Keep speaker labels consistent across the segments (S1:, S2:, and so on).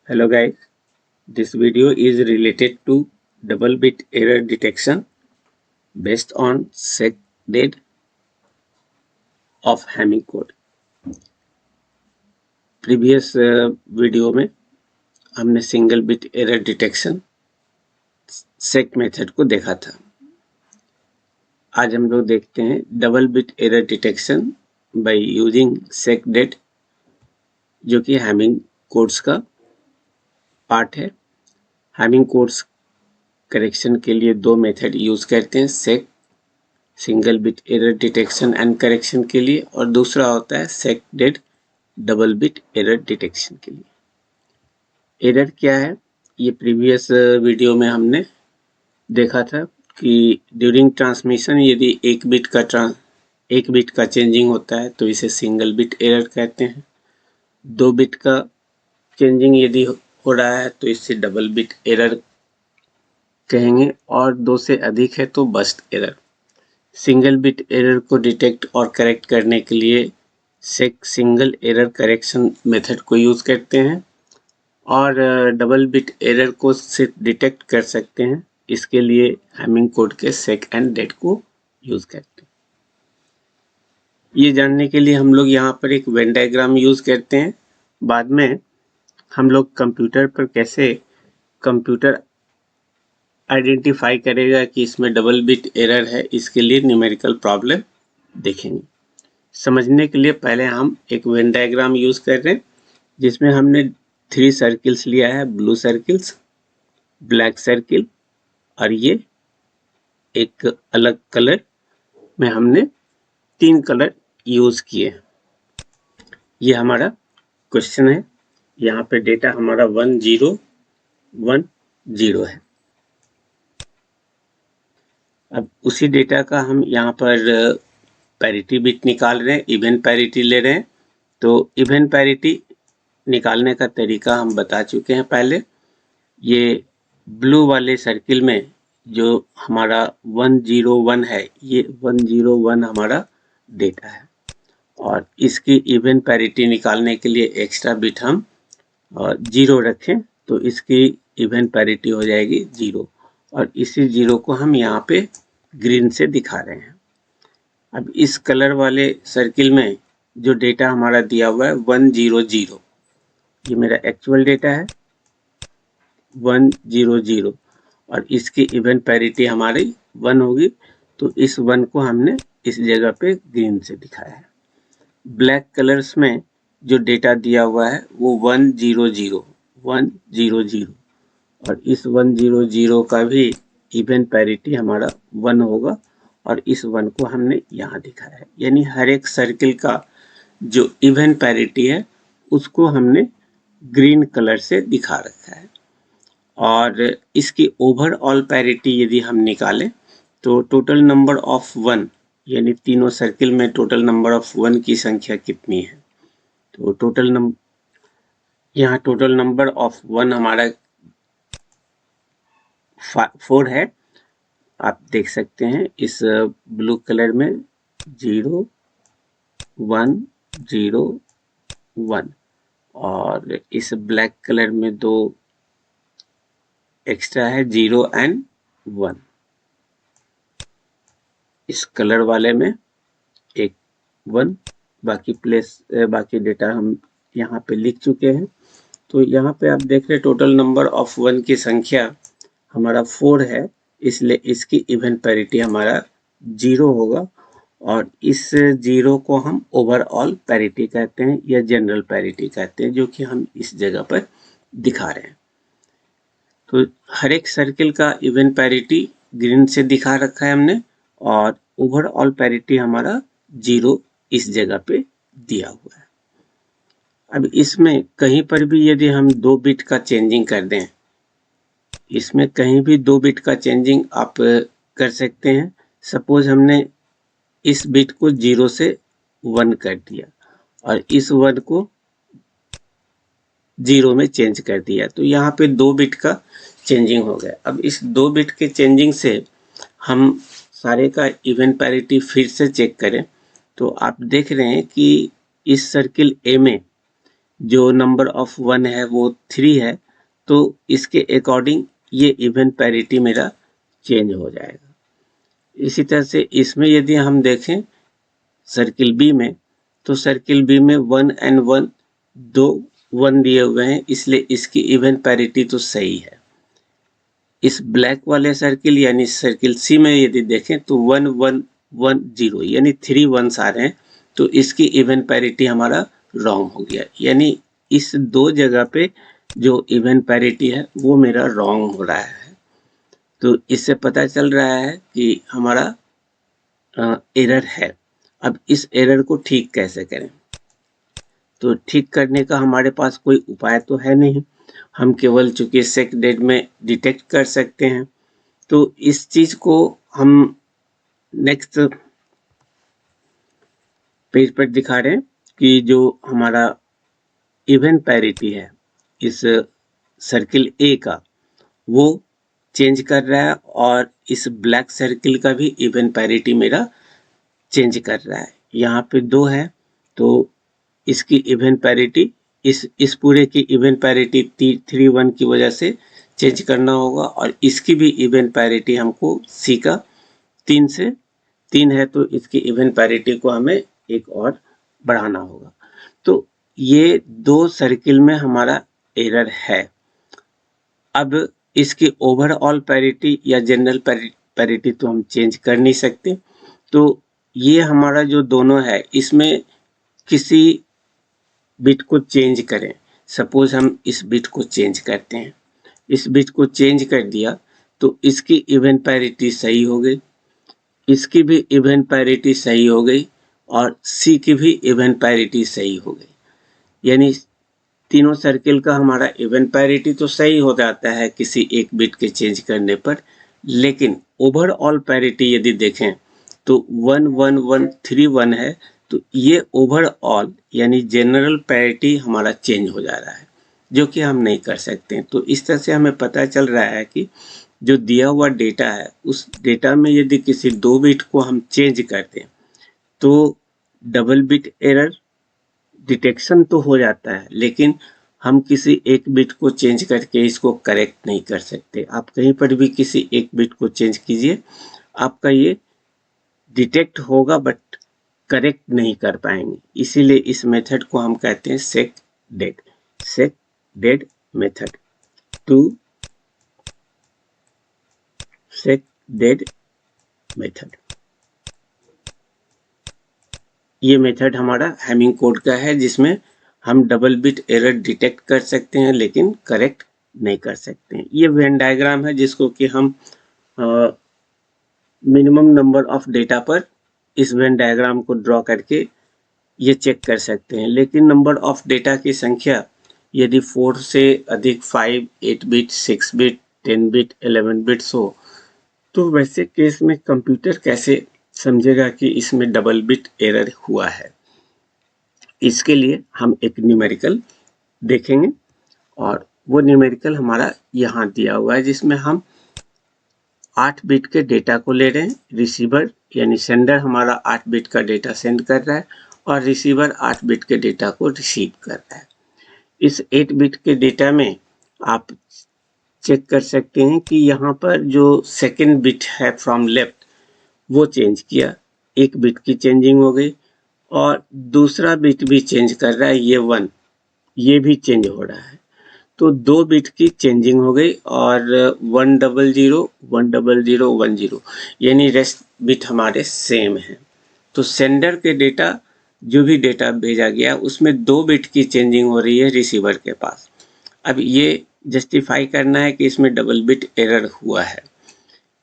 S1: Hello guys, this video is related to double bit error detection based on SecDed of Hamming code. Previous video में हमने single bit error detection SEC method को देखा था। आज हम लोग देखते हैं double bit error detection by using SecDed, जो कि हैमिंग कोड्स का पार्ट है। हैमिंग कोड्स करेक्शन के लिए दो मेथड यूज करते हैं, SEC single bit error detection and correction के लिए, और दूसरा होता है SecDed double bit error detection के लिए। एरर क्या है, ये प्रीवियस वीडियो में हमने देखा था कि ड्यूरिंग ट्रांसमिशन यदि एक बिट का चेंजिंग होता है तो इसे सिंगल बिट एरर कहते हैं। 2 बिट का चेंजिंग यदि हो रहा है तो इसे डबल बिट एरर कहेंगे, और 2 से अधिक है तो burst error. Single bit error को डिटेक्ट और करेक्ट करने के लिए SEC single error correction method को यूज करते हैं, और डबल बिट एरर को सिर्फ डिटेक्ट कर सकते हैं, इसके लिए हैमिंग कोड के सेक एंड डेड को यूज करते हैं। ये जानने के लिए हम लोग यहाँ पर एक वेन डायग्राम यूज करते हैं। बाद में हम लोग कंप्यूटर पर कैसे कंप्यूटर आइडेंटिफाई करेगा कि इसमें डबल बिट एरर है, इसके लिए न्यूमेरिकल प्रॉब्लम देखेंगे। समझने के लिए पहले हम एक वेन डायग्राम यूज कर रहे हैं, जिसमें हमने 3 सर्किल्स लिया है, ब्लू सर्किल्स, ब्लैक सर्किल, और ये एक अलग कलर में हमने 3 कलर यूज किए। ये हमारा क्वेश्चन है। यहाँ पे डेटा हमारा 1 0 1 0 है। अब उसी डेटा का हम यहाँ पर पैरिटी बिट निकाल रहे हैं, इवन पैरिटी ले रहे हैं। तो इवन पैरिटी निकालने का तरीका हम बता चुके हैं पहले। ये ब्लू वाले सर्किल में जो हमारा 101 है, ये 101 हमारा डेटा है, और इसकी इवन पैरिटी निकालने के लिए एक्स्ट्रा बिट हम 0 रखें तो इसकी इवन पैरिटी हो जाएगी 0, और इसी 0 को हम यहाँ पे ग्रीन से दिखा रहे हैं। अब इस कलर वाले सर्किल में जो डेटा हमारा दिया हुआ है 100, ये मेरा एक्चुअल डेटा है 100, और इसकी इवन पैरिटी हमारी 1 होगी, तो इस 1 को हमने इस जगह पे ग्रीन से दिखाया है। ब्लैक कलर्स में जो डेटा दिया हुआ है वो 100, और इस 100 का भी इवन पैरिटी हमारा 1 होगा, और इस 1 को हमने यहाँ दिखाया है। यानी हर एक सर्किल का जो इवन पैरिटी है उसको हमने ग्रीन कलर से दिखा रखा है। और इसकी ओवरऑल पैरिटी यदि हम निकालें तो टोटल नंबर ऑफ 1, यानी तीनों सर्किल में टोटल नंबर ऑफ 1 की संख्या कितनी है, तो यहाँ टोटल नंबर ऑफ 1 हमारा 4 है। आप देख सकते हैं इस ब्लू कलर में 0 1 0 1, और इस ब्लैक कलर में 2 एक्स्ट्रा है, 0 एंड 1। इस कलर वाले में एक 1, बाकी डेटा हम यहाँ पे लिख चुके हैं। तो यहाँ पे आप देख रहे हैं टोटल नंबर ऑफ 1 की संख्या हमारा 4 है, इसलिए इसकी इवन पैरिटी हमारा 0 होगा, और इस 0 को हम ओवरऑल पैरिटी कहते हैं या जनरल पैरिटी कहते हैं, जो कि हम इस जगह पर दिखा रहे हैं। तो हर एक सर्किल का इवन पैरिटी ग्रीन से दिखा रखा है हमने, और ओवरऑल पैरिटी हमारा 0 इस जगह पे दिया हुआ है। अब इसमें कहीं पर भी यदि हम 2 बिट का चेंजिंग कर दें, इसमें कहीं भी 2 बिट का चेंजिंग आप कर सकते हैं। सपोज हमने इस बिट को 0 से 1 कर दिया और इस 1 को 0 में चेंज कर दिया, तो यहाँ पे 2 बिट का चेंजिंग हो गया। अब इस 2 बिट के चेंजिंग से हम सारे का इवन पैरिटी फिर से चेक करें तो आप देख रहे हैं कि इस सर्किल ए में जो नंबर ऑफ 1 है वो 3 है, तो इसके अकॉर्डिंग ये इवन पैरिटी मेरा चेंज हो जाएगा। इसी तरह से इसमें यदि हम देखें सर्किल बी में, तो सर्किल बी में 1 एंड 1 दो 1 दिए हुए हैं, इसलिए इसकी इवन पैरिटी तो सही है। इस ब्लैक वाले सर्किल यानी सर्किल सी में यदि देखें तो 1 1 1 0 यानी 3 1s आ रहे हैं, तो इसकी इवन पैरिटी हमारा रॉन्ग हो गया। यानी इस दो जगह पे जो इवन पैरिटी है वो मेरा रॉन्ग हो रहा है। तो इससे पता चल रहा है कि हमारा एरर है। अब इस एरर को ठीक कैसे करें? तो ठीक करने का हमारे पास कोई उपाय तो है नहीं, हम केवल चूंकि सेक डेट में डिटेक्ट कर सकते हैं। तो इस चीज को हम नेक्स्ट पेज पर दिखा रहे हैं कि जो हमारा इवन पैरिटी है इस सर्किल ए का वो चेंज कर रहा है, और इस ब्लैक सर्किल का भी इवन पैरिटी मेरा चेंज कर रहा है। यहाँ पे 2 है, तो इसकी इवन पैरिटी इस पूरे की इवन पैरिटी 3 1 की वजह से चेंज करना होगा, और इसकी भी इवन पैरिटी हमको सी का 3 से 3 है, तो इसकी इवन पैरिटी को हमें एक और बढ़ाना होगा। तो ये 2 सर्किल में हमारा एरर है। अब इसकी ओवरऑल पैरिटी या जनरल पैरिटी तो हम चेंज कर नहीं सकते, तो ये हमारा जो दोनों है इसमें किसी बिट को चेंज करें। सपोज हम इस बिट को चेंज करते हैं, इस बिट को चेंज कर दिया तो इसकी इवन पैरिटी सही हो गई, इसकी भी इवन पैरिटी सही हो गई, और सी की भी इवन पैरिटी सही हो गई। यानी तीनों सर्किल का हमारा इवन पैरिटी तो सही हो जाता है किसी एक बिट के चेंज करने पर, लेकिन ओवरऑल पैरिटी यदि देखें तो 1 1 1 3 1 है, तो ये ओवरऑल यानी जनरल पैरिटी हमारा चेंज हो जा रहा है, जो कि हम नहीं कर सकते। तो इस तरह से हमें पता चल रहा है कि जो दिया हुआ डेटा है उस डेटा में यदि किसी 2 बिट को हम चेंज कर दें तो डबल बिट एरर डिटेक्शन तो हो जाता है, लेकिन हम किसी एक बिट को चेंज करके इसको करेक्ट नहीं कर सकते। आप कहीं पर भी किसी एक बिट को चेंज कीजिए, आपका ये डिटेक्ट होगा बट करेक्ट नहीं कर पाएंगे। इसीलिए इस मेथड को हम कहते हैं SEC DED method to SEC DED method. ये मेथड हमारा हैमिंग कोड का है, जिसमें हम डबल बिट एरर डिटेक्ट कर सकते हैं लेकिन करेक्ट नहीं कर सकते हैं। ये वेन डायग्राम है जिसको कि हम मिनिमम नंबर ऑफ डेटा पर इस वेन डायग्राम को ड्रॉ करके ये चेक कर सकते हैं। लेकिन नंबर ऑफ डेटा की संख्या यदि 4 से अधिक 5, 8 बिट, 6 बिट, 10 बिट, 11 बिट्स हो, तो वैसे केस में कंप्यूटर कैसे समझेगा कि इसमें डबल बिट एरर हुआ है? इसके लिए हम एक न्यूमेरिकल देखेंगे, और वो न्यूमेरिकल हमारा यहाँ दिया हुआ है, जिसमें हम 8 बिट के डेटा को ले रहे हैं। रिसीवर यानी सेंडर हमारा 8 बिट का डेटा सेंड कर रहा है, और रिसीवर 8 बिट के डेटा को रिसीव कर रहा है। इस 8 बिट के डेटा में आप चेक कर सकते हैं कि यहाँ पर जो सेकेंड बिट है फ्रॉम लेफ्ट वो चेंज किया, एक बिट की चेंजिंग हो गई, और दूसरा बिट भी चेंज कर रहा है, ये 1, ये भी चेंज हो रहा है। तो 2 बिट की चेंजिंग हो गई, और 1 0 0 1 0 0 1 0 यानी रेस्ट बिट हमारे सेम है। तो सेंडर के डेटा जो भी डेटा भेजा गया उसमें 2 बिट की चेंजिंग हो रही है रिसीवर के पास। अब ये जस्टिफाई करना है कि इसमें डबल बिट एरर हुआ है।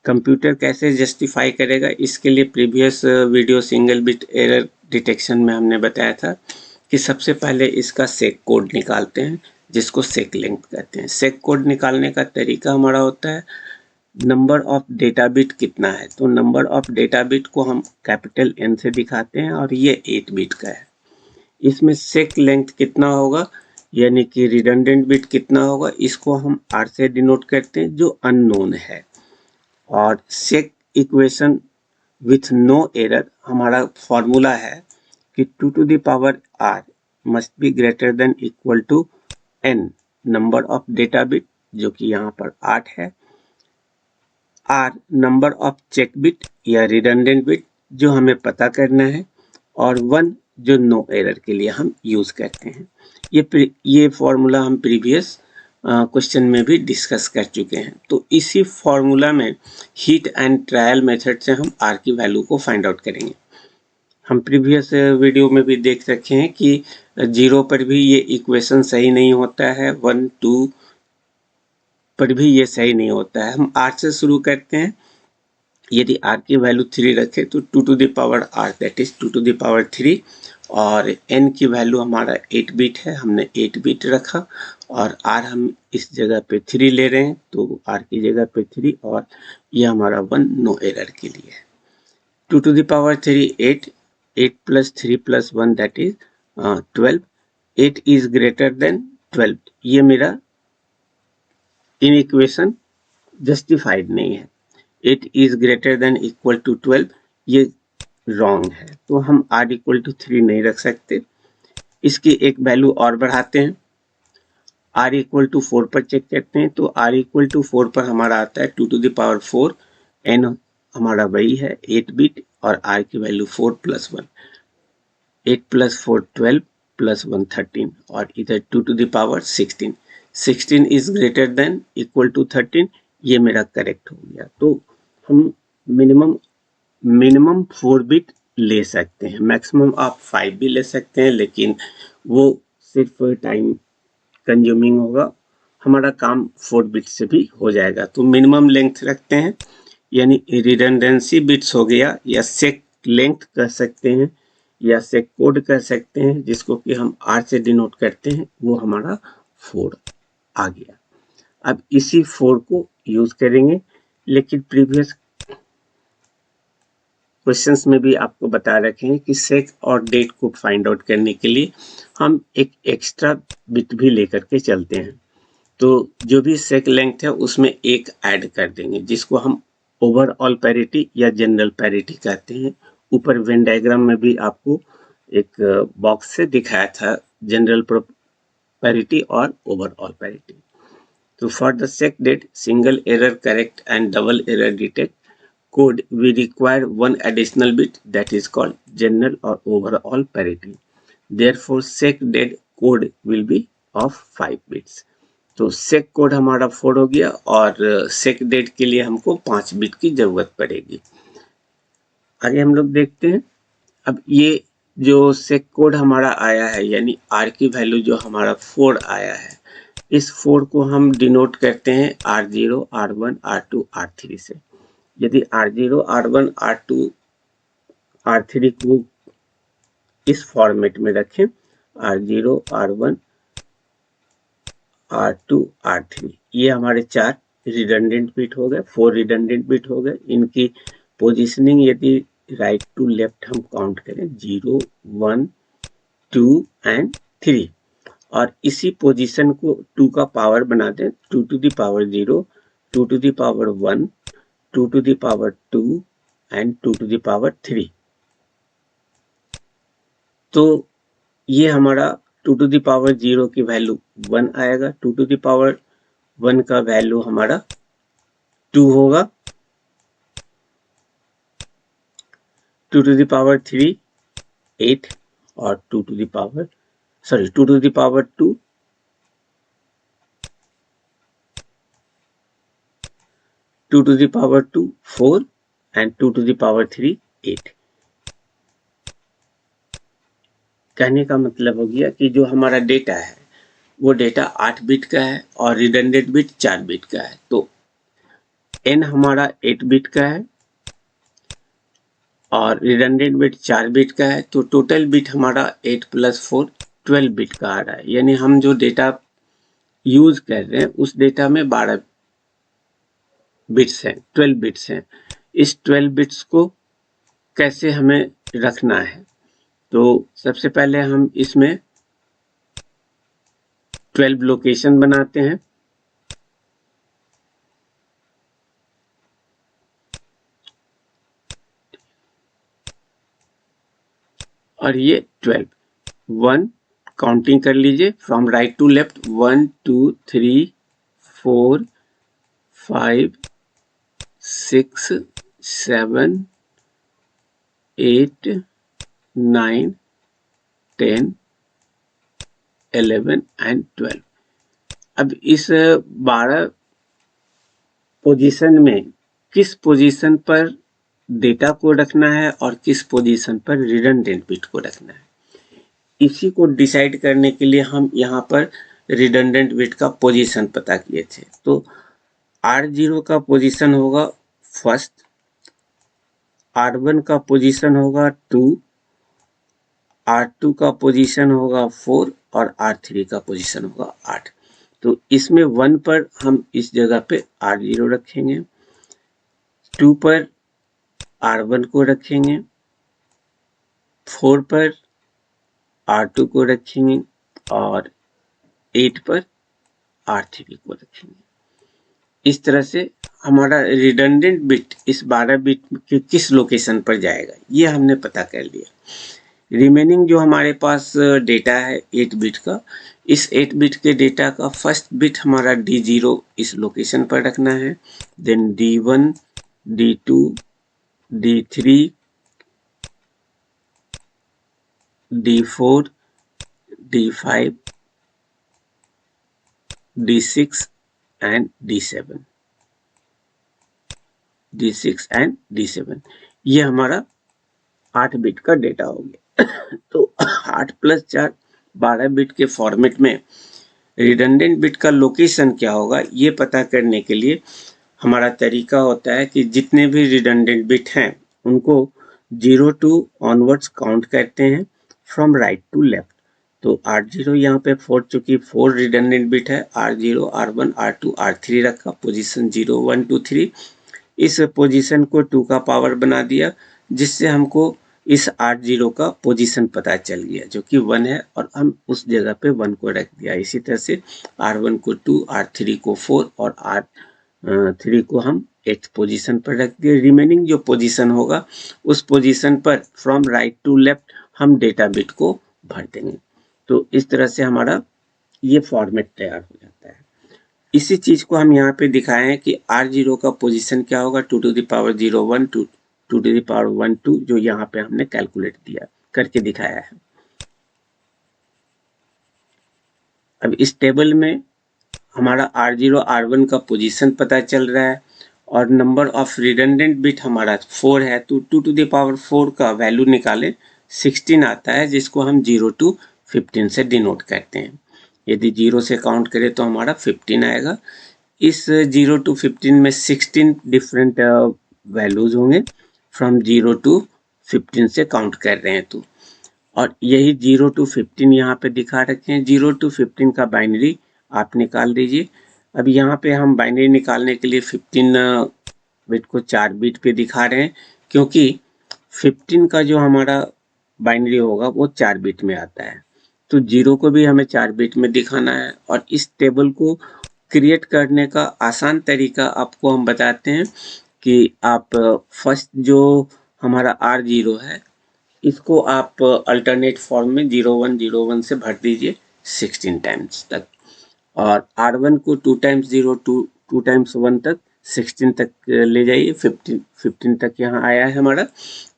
S1: कंप्यूटर कैसे जस्टिफाई करेगा? इसके लिए previous video single bit error detection में हमने बताया था कि सबसे पहले इसका सेक कोड निकालते हैं, जिसको सेक लेंथ कहते हैं। सेक कोड निकालने का तरीका हमारा होता है नंबर ऑफ डेटा बिट कितना है, तो नंबर ऑफ डेटा बिट को हम कैपिटल N से दिखाते हैं, और ये 8 बिट का है। इसमें सेक लेंथ कितना होगा यानी कि रिडंडेंट बिट कितना होगा, इसको हम R से डिनोट करते हैं जो अननोन है। और SEC equation with no error हमारा फॉर्मूला है कि 2 to the power R must be greater than equal to n number of data bit, जो कि यहाँ पर 8 है, r number of check bit या रिडंडेंट बिट जो हमें पता करना है, और 1 जो नो एरर के लिए हम यूज करते हैं। ये फॉर्मूला हम प्रीवियस क्वेश्चन में भी डिस्कस कर चुके हैं। तो इसी फॉर्मूला में हीट एंड ट्रायल मेथड से हम r की वैल्यू को फाइंड आउट करेंगे। हम प्रीवियस वीडियो में भी देख रखे हैं कि 0 पर भी ये इक्वेशन सही नहीं होता है, 1 2 पर भी ये सही नहीं होता है। हम r से शुरू करते हैं। यदि r की वैल्यू 3 रखें तो 2 to the power r that is 2 to the power 3, और n की वैल्यू हमारा 8 बिट है, हमने 8 बिट रखा, और r हम इस जगह पे 3 ले रहे हैं, तो r की जगह पे 3, और ये हमारा 1 नो एरर के लिए है। 2 to the power 3 8, 8 plus 3 plus 1 that is 12, 8 is greater than 12, ये मेरा इन इक्वेशन जस्टिफाइड नहीं है। 8 is greater than equal to 12 ये रॉन्ग है, तो हम r equal to 3 नहीं रख सकते। इसकी एक वैल्यू और बढ़ाते हैं, r equal to 4 पर चेक करते हैं, तो r equal to 4 पर हमारा आता है 2 to the power 4, n हमारा वही है 8 बिट, और r की वैल्यू 4 प्लस 1, 8 प्लस 4 12 प्लस 1 13, और इधर 2 to the power 16, 16 is greater than equal to 13, ये मेरा करेक्ट हो गया। तो हम मिनिमम 4 बिट ले सकते हैं, मैक्सिमम आप 5 भी ले सकते हैं, लेकिन वो सिर्फ टाइम कंज्यूमिंग होगा, हमारा काम 4 बिट से भी हो जाएगा। तो मिनिमम लेंथ रखते हैं, यानी रिडंडेंसी बिट्स हो गया, या सेक लेंथ कह सकते हैं, या सेक कोड कह सकते हैं, जिसको कि हम r से डिनोट करते हैं, वो हमारा 4 आ गया। अब इसी 4 को यूज करेंगे, लेकिन प्रीवियस क्वेश्चंस में भी आपको बता रखे हैं कि सेक और डेट को फाइंड आउट करने के लिए हम एक एक्स्ट्रा बिट भी लेकर के चलते हैं। तो जो भी सेक लेंथ है उसमें एक ऐड कर देंगे, जिसको हम ओवरऑल पैरिटी या जनरल पैरिटी कहते हैं। ऊपर वेन डायग्राम में भी आपको एक बॉक्स से दिखाया था जनरल पैरिटी और ओवरऑल पैरिटी। तो for the SEC DED single error correct and double error detect code we require one additional bit that is called general or overall parity. Therefore sec date code will be of 5 bits. तो sec code हमारा 4 हो गया, और sec date के लिए हमको 5 bit की जरूरत पड़ेगी। आगे हम लोग देखते हैं। अब ये जो sec कोड हमारा आया है, यानी r की वैल्यू जो हमारा 4 आया है, इस 4 को हम डिनोट करते हैं r0 r1 r2 r3 से। यदि R0 R1 R2 R3 को इस फॉर्मेट में रखें, R0 R1 R2 R3, ये हमारे 4 रिडंडेंट बिट हो गए, 4 रिडंडेंट बिट हो गए। इनकी पोजीशनिंग यदि राइट टू लेफ्ट हम काउंट करें 0 1 2 एंड 3, और इसी पोजीशन को 2 का पावर बना दें, 2 to the power 0, 2 to the power 1, 2 to the power 2 and 2 to the power 3। तो ये हमारा 2 to the power 0 की वैल्यू 1 आएगा, 2 to the power 1 का वैल्यू हमारा 2 होगा, 2 to the power 3 8, और 2 to the power 2 2 to the power 2 4 and 2 to the power 3 8। कहने का मतलब हो गया कि जो हमारा डेटा है वो डेटा 8 बिट का है, और रिडंडेंट बिट 4 बिट का है। तो n हमारा 8 बिट का है और रिडंडेंट बिट 4 बिट का है, तो टोटल बिट हमारा 8 प्लस 4 12 बिट का आ रहा है। यानी हम जो डेटा यूज कर रहे हैं उस डेटा में 12 बिट्स हैं, 12 बिट्स हैं। इस 12 बिट्स को कैसे हमें रखना है, तो सबसे पहले हम इसमें 12 लोकेशन बनाते हैं, और ये 12 1 काउंटिंग कर लीजिए from right to left 1 2 3 4 5 6 7 8 9 10 11 and 12। अब इस 12 पोजीशन में किस पोजीशन पर डेटा को रखना है और किस पोजीशन पर रिडंडेंट बिट को रखना है, इसी को डिसाइड करने के लिए हम यहाँ पर रिडंडेंट बिट का पोजीशन पता किए थे। तो R0 का पोजीशन होगा फर्स्ट, R1 का पोजीशन होगा 2, R2 का पोजीशन होगा 4 और R3 का पोजीशन होगा 8। तो इसमें 1 पर हम इस जगह पे R0 रखेंगे, 2 पर R1 को रखेंगे, 4 पर R2 को रखेंगे और 8 पर R3 को रखेंगे। इस तरह से हमारा रिडंडेंट बिट इस 12 बिट के किस लोकेशन पर जाएगा ये हमने पता कर लिया। रिमेनिंग जो हमारे पास डेटा है 8 बिट का, इस 8 बिट के डेटा का फर्स्ट बिट हमारा D0 इस लोकेशन पर रखना है, then D1, D2, D3, D4, D5, D6 and D7, D6 and D7। ये हमारा 8 बिट का डेटा हो गया। तो 8 + 4 12 बिट के फॉर्मेट में रिडंडेंट बिट का लोकेशन क्या होगा ये पता करने के लिए हमारा तरीका होता है कि जितने भी रिडंडेंट बिट हैं उनको 0 to ऑनवर्ड्स काउंट करते हैं फ्रॉम राइट टू लेफ्ट। तो R0 यहाँ पे 4, चूंकि 4 रिडंडेंट बिट है, R0, R1, R2, R3 रखा, पोजीशन 0 1 2 3। इस पोजीशन को 2 का पावर बना दिया जिससे हमको इस R0 का पोजीशन पता चल गया जो कि 1 है और हम उस जगह पे 1 को रख दिया। इसी तरह से R1 को 2, R3 को 4 और R3 को हम 8th पोजीशन पर रख दिए। रिमेनिंग जो पोजीशन होगा उस पोजीशन पर फ्रॉम राइट टू लेफ्ट हम डेटा बिट को भर देंगे। तो इस तरह से हमारा ये फॉर्मेट तैयार हो जाता है। इसी चीज को हम यहाँ पे दिखाए हैं कि R0 का पोजीशन क्या होगा, 2 to the power 0 1 2 to the power 1 2, जो यहाँ पे हमने कैलकुलेट दिया करके दिखाया है। अब इस टेबल में हमारा R0 R1 का पोजीशन पता चल रहा है और नंबर ऑफ रिडंडेंट बिट हमारा 4 है, तो 2 to the power 4 का वैल्यू निकालें 16 आता है, जिसको हम 0 to 15 से डिनोट करते हैं। यदि 0 से काउंट करें तो हमारा 15 आएगा। इस 0 to 15 में 16 डिफरेंट वैल्यूज होंगे फ्रॉम 0 to 15 से काउंट कर रहे हैं तो, और यही 0 to 15 यहाँ पे दिखा रखे हैं। 0 to 15 का बाइनरी आप निकाल दीजिए। अब यहाँ पे हम बाइनरी निकालने के लिए 15 बिट को 4 बिट पे दिखा रहे हैं क्योंकि 15 का जो हमारा बाइनरी होगा वो 4 बिट में आता है, तो 0 को भी हमें 4 बिट में दिखाना है। और इस टेबल को क्रिएट करने का आसान तरीका आपको हम बताते हैं कि आप फर्स्ट जो हमारा R0 है इसको आप अल्टरनेट फॉर्म में 0101 से भर दीजिए 16 टाइम्स तक, और R1 को 2 times 0 2 times 1 तक 16 तक ले जाइए, 15 तक यहाँ आया है हमारा।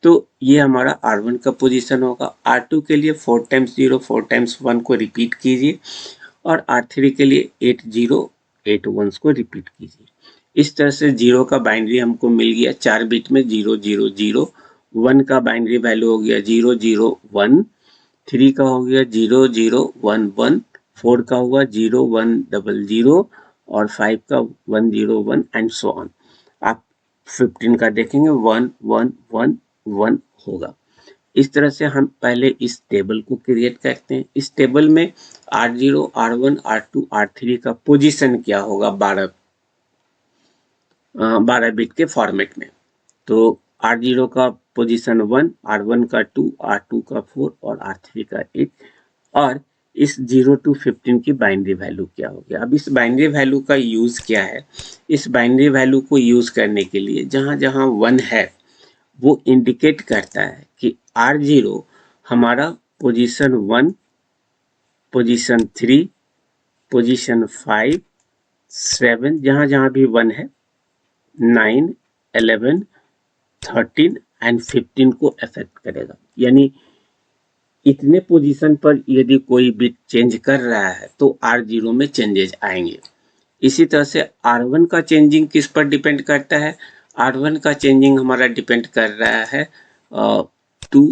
S1: तो ये हमारा R1 का पोजीशन होगा। R2 के लिए 4 times 0 4 times 1 को रिपीट कीजिए और R3 के लिए 8 0 8 1s को रिपीट कीजिए। इस तरह से 0 का बाइनरी हमको मिल गया 4 बिट में 0 0 0, 1 का बाइनरी वैल्यू हो गया 0 0 1, 3 का हो गया 0 0 1 1, 4 का हुआ 0 1 0 0 और 5 का 1 0 1 एंड सो ऑन। आप 15 का देखेंगे 1 1 1 1 होगा। इस तरह से हम पहले इस टेबल को क्रिएट करते हैं। इस टेबल में R0 R1 R2 R3 का पोजीशन क्या होगा 12 बिट के फॉर्मेट में। तो R0 का पोजीशन 1, R1 का 2, R2 का 4 और R3 का 8, और इस 0 to 15 की बाइनरी वैल्यू क्या हो गया। अब इस बाइनरी वैल्यू का यूज क्या है, इस बाइनरी वैल्यू को यूज करने के लिए जहां जहां 1 है वो इंडिकेट करता है कि R0 हमारा पोजीशन 1 पोजीशन 3, पोजीशन 5, 7, जहां जहां भी 1 है, 9, 11, 13 एंड 15 को अफेक्ट करेगा। यानी इतने पोजीशन पर यदि कोई बिट चेंज कर रहा है तो R0 में चेंजेस आएंगे। इसी तरह से R1 का चेंजिंग किस पर डिपेंड करता है? R1 का चेंजिंग हमारा डिपेंड कर रहा है 2,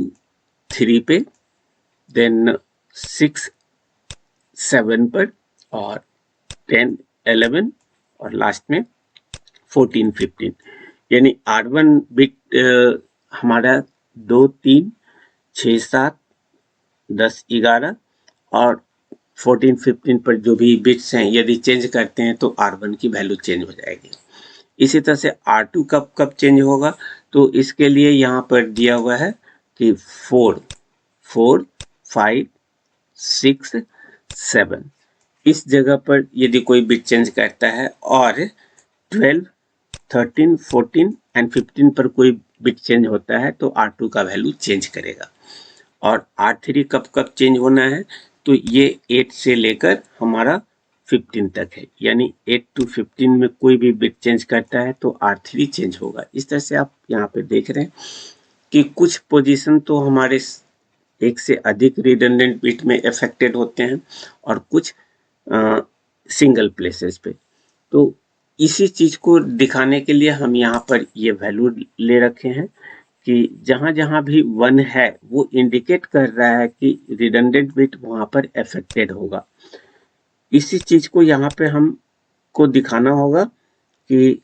S1: 3 पे, देन 6, 7 पर, और 10, 11 और लास्ट में 14, 15। यानी R1 बिट हमारा 2, 3, 6, 7, 10, 11 और 14, 15 पर जो भी बिट्स हैं यदि चेंज करते हैं तो R1 की वैल्यू चेंज हो जाएगी। इसी तरह से R2 कब कब चेंज होगा? तो इसके लिए यहाँ पर दिया हुआ है कि 4, 5, 6, 7 इस जगह पर यदि कोई बिट चेंज करता है और 12, 13, 14 एंड 15 पर कोई बिट चेंज होता है तो R2 का वैल्यू चेंज करेगा। और R3 कब कब चेंज होना है? तो ये 8 से लेकर हमारा 15 तक है। यानी 8 to 15 में कोई भी बिट चेंज करता है तो R3 चेंज होगा। इस तरह से आप यहाँ पे देख रहे हैं कि कुछ पोजीशन तो हमारे एक से अधिक रिडंडेंट बिट में अफेक्टेड होते हैं और कुछ सिंगल प्लेसेस पे। तो इसी चीज को दिखाने के लिए हम यहाँ पर ये वैल्यू ले रखे हैं कि जहां जहां भी 1 है वो इंडिकेट कर रहा है कि रिडंडेंट बिट वहां पर अफेक्टेड होगा। इसी चीज को यहाँ पे हमको दिखाना होगा कि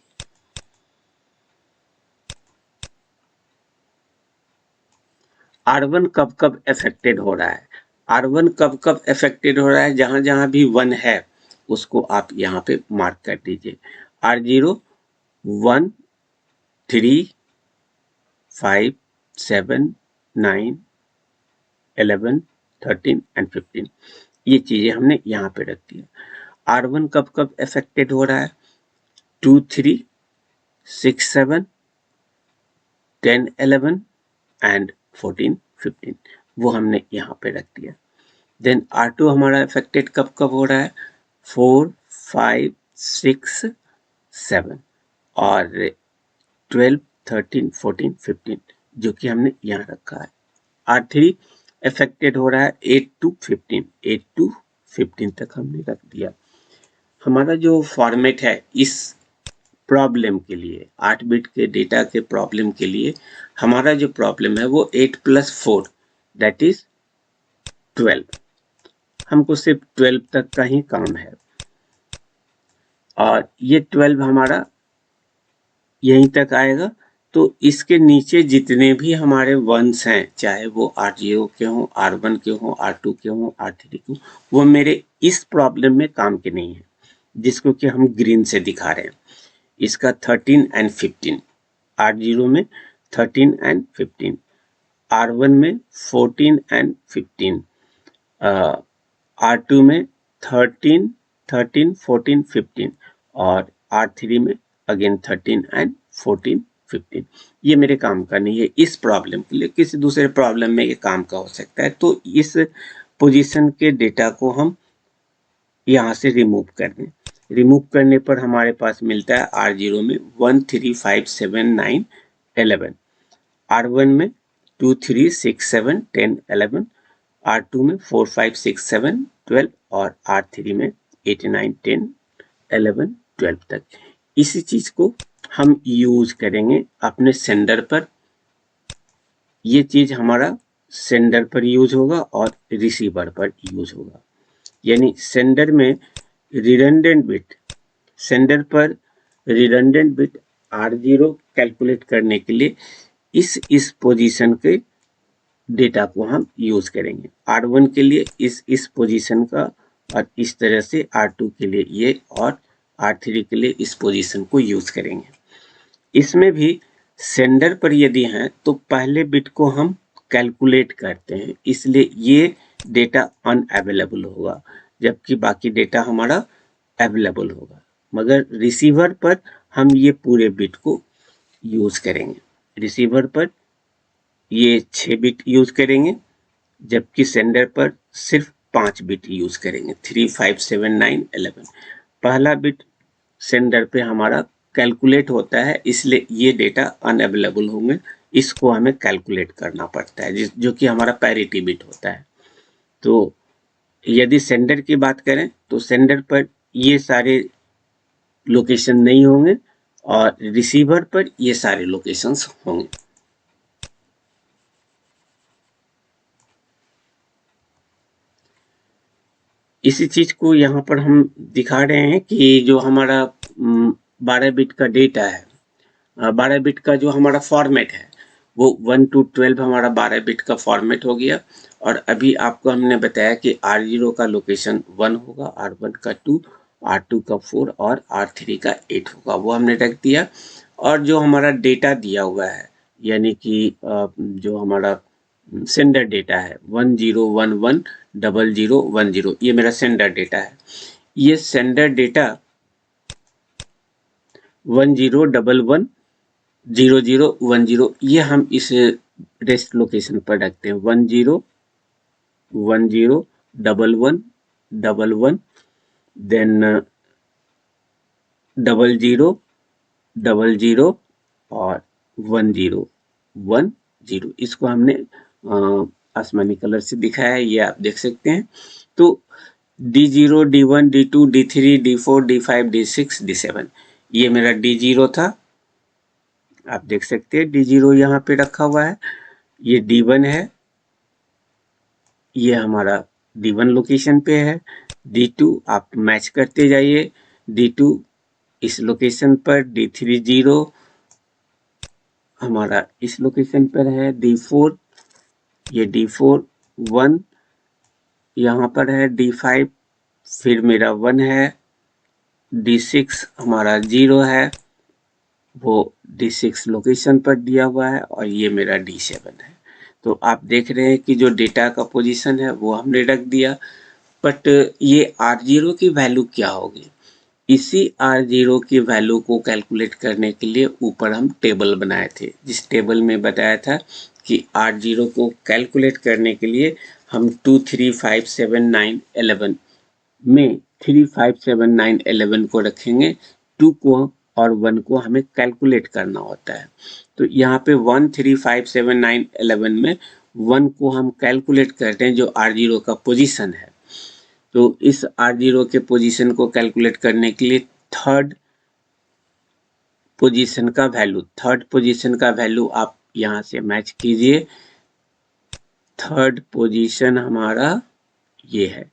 S1: R1 कब कब अफेक्टेड हो रहा है। R1 कब कब अफेक्टेड हो रहा है? जहां जहां भी 1 है उसको आप यहाँ पे मार्क कर दीजिए। R0, 1, 3, 5, 7, 9, 11, 13 एंड 15 ये चीजें हमने यहाँ पे रख दी है। R1 कब कब अफेक्टेड हो रहा है? 2, 3, 6, 7, 10, 11 एंड 14, 15 वो हमने यहाँ पे रख दिया। देन R2 हमारा अफेक्टेड कब कब हो रहा है? 4, 5, 6, 7 और 12, 13, 14, 15 जो कि हमने यहाँ रखा है। R3 अफेक्टेड हो रहा है 8 to 15, 8 to 15 तक हमने रख दिया। हमारा जो फॉर्मेट है इस प्रॉब्लम के लिए, 8 बिट के डेटा के प्रॉब्लम के लिए हमारा जो प्रॉब्लम है वो 8 + 4 दैट इज 12। हमको सिर्फ 12 तक का ही काम है और ये 12 हमारा यहीं तक आएगा। तो इसके नीचे जितने भी हमारे वंस हैं, चाहे वो R0 के हों, R1 के हों, R2 के हों, R3 के हों, वो मेरे इस प्रॉब्लम में काम के नहीं है, जिसको कि हम ग्रीन से दिखा रहे हैं। इसका 13 एंड 15, R0 में 13 एंड 15, R1 में 14 एंड 15, R2 में 13, 14, 15 और R3 में अगेन 13 एंड 14, 15। ये मेरे काम का नहीं है इस प्रॉब्लम के लिए, किसी दूसरे प्रॉब्लम में ये काम का हो सकता है। तो इस पोजीशन के डेटा को हम यहाँ से रिमूव कर दें। रिमूव करने पर हमारे पास मिलता है R0 में 1, 3, 5, 7, 9, 11, R1 में 2, 3, 6, 7, 10, 11, R2 में 4, 5, 6, 7, 12 और R3 में 8, 9, 10, 11, 12 तक। इसी चीज को हम यूज करेंगे अपने सेंडर पर। ये चीज हमारा सेंडर पर यूज होगा और रिसीवर पर यूज होगा। यानी सेंडर में रिडंडेंट बिट, सेंडर पर रिडंडेंट बिट R0 कैलकुलेट करने के लिए इस पोजीशन के डेटा को हम यूज करेंगे। R1 के लिए इस पोजीशन का और इस तरह से R2 के लिए ये और R3 के लिए इस पोजीशन को यूज करेंगे। इसमें भी सेंडर पर यदि हैं तो पहले बिट को हम कैलकुलेट करते हैं, इसलिए ये डेटा अनअवेलेबल होगा जबकि बाकी डेटा हमारा अवेलेबल होगा। मगर रिसीवर पर हम ये पूरे बिट को यूज करेंगे। रिसीवर पर ये 6 बिट यूज करेंगे जबकि सेंडर पर सिर्फ 5 बिट यूज करेंगे 3, 5, 7, 9, 11। पहला बिट सेंडर पे हमारा कैलकुलेट होता है, इसलिए ये डेटा अनअवेलेबल होंगे, इसको हमें कैलकुलेट करना पड़ता है, जो कि हमारा पैरिटी बिट होता है। तो यदि सेंडर की बात करें तो सेंडर पर ये सारे लोकेशन नहीं होंगे और रिसीवर पर ये सारे लोकेशंस होंगे। इसी चीज को यहाँ पर हम दिखा रहे हैं कि जो हमारा 12 बिट का डेटा है, 12 बिट का जो हमारा फॉर्मेट है वो 1 to 12 हमारा 12 बिट का फॉर्मेट हो गया। और अभी आपको हमने बताया कि R0 का लोकेशन 1 होगा, R1 का 2, R2 का 4 और R3 का 8 होगा, वो हमने रख दिया। और जो हमारा डेटा दिया हुआ है यानी कि जो हमारा सेंडर डेटा है 10110010, ये मेरा सेंडर डेटा है। ये सेंडर डेटा 10110010, ये हम इस रेस्ट लोकेशन पर रखते हैं 10101111, देन 0000 और 1010। इसको हमने आसमानी कलर से दिखाया है, ये आप देख सकते हैं। तो D0, D1, D2, D3, D4, D5, D6, D7, ये मेरा D0 था, आप देख सकते हैं D0 यहाँ पे रखा हुआ है। ये D1 है, ये हमारा D1 लोकेशन पे है। D2 आप मैच करते जाइए, D2 इस लोकेशन पर, D3 0 हमारा इस लोकेशन पर है, D4 ये D4 1 यहाँ पर है, D5 फिर मेरा 1 है, D6 हमारा 0 है, वो D6 लोकेशन पर दिया हुआ है, और ये मेरा D7 है। तो आप देख रहे हैं कि जो डेटा का पोजीशन है वो हमने रख दिया, बट ये R0 की वैल्यू क्या होगी? इसी R0 की वैल्यू को कैलकुलेट करने के लिए ऊपर हम टेबल बनाए थे, जिस टेबल में बताया था कि R0 को कैलकुलेट करने के लिए हम 2, 3, 5, 7, 9, 11 में 3, 5, 7, 9, 11 को रखेंगे, 2 को और 1 को हमें कैलकुलेट करना होता है। तो यहाँ पे 1, 3, 5, 7, 9, 11 में 1 को हम कैलकुलेट करते हैं, जो R0 का पोजीशन है। तो इस R0 के पोजीशन को कैलकुलेट करने के लिए थर्ड पोजीशन का वैल्यू आप यहाँ से मैच कीजिए। थर्ड पोजीशन हमारा ये है,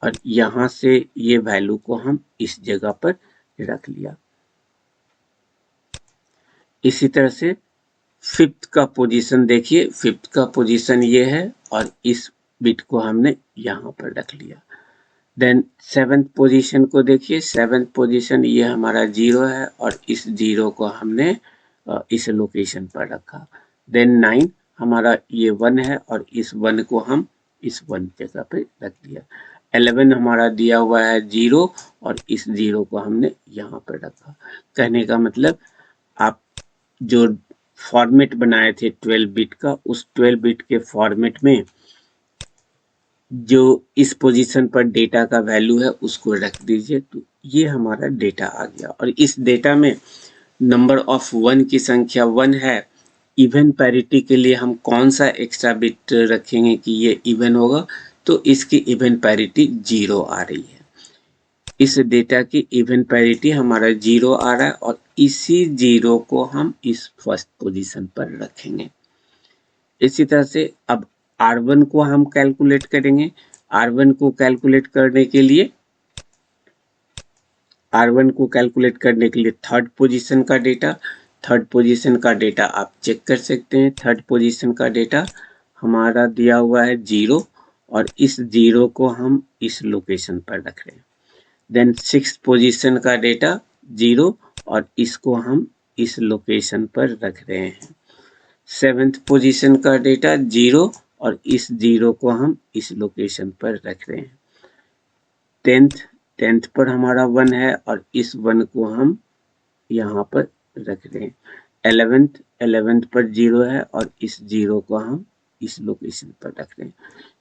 S1: और यहाँ से ये वैल्यू को हम इस जगह पर रख लिया। इसी तरह से फिफ्थ का पोजीशन देखिए, फिफ्थ का पोजीशन ये है, और इस बिट को हमने यहाँ पर रख लिया। देन सेवेंथ पोजीशन को देखिए, सेवेंथ पोजीशन ये हमारा 0 है, और इस 0 को हमने इस लोकेशन पर रखा। देन 9 हमारा ये 1 है, और इस 1 को हम इस 1 जगह पे रख दिया। 11 हमारा दिया हुआ है 0, और इस 0 को हमने यहाँ पर रखा। कहने का मतलब आप जो फॉर्मेट बनाए थे 12 बिट का, उस 12 बिट के फॉर्मेट में जो इस पोजीशन पर डेटा का वैल्यू है उसको रख दीजिए, तो ये हमारा डेटा आ गया। और इस डेटा में नंबर ऑफ 1 की संख्या 1 है। इवन पैरिटी के लिए हम कौन सा एक्स्ट्रा बिट रखेंगे कि ये इवन होगा, तो इसकी इवन पैरिटी 0 आ रही है। इस डेटा की इवन पैरिटी हमारा 0 आ रहा है, और इसी 0 को हम इस फर्स्ट पोजीशन पर रखेंगे। इसी तरह से अब R1 को हम कैलकुलेट करेंगे। R1 को कैलकुलेट करने के लिए थर्ड पोजीशन का डेटा आप चेक कर सकते हैं। थर्ड पोजीशन का डेटा हमारा दिया हुआ है 0, और इस 0 को हम इस लोकेशन पर रख रहे हैं। देन सिक्स्थ पोजीशन का डेटा 0, और इसको हम इस लोकेशन पर रख रहे हैं। सेवेंथ पोजीशन का डेटा 0, और इस 0 को हम इस लोकेशन पर रख रहे हैं। टेंथ पर हमारा 1 है, और इस 1 को हम यहाँ पर रख रहे हैं। 11th पर 0 है, और इस 0 को हम इस लोकेशन पर रख रहे हैं।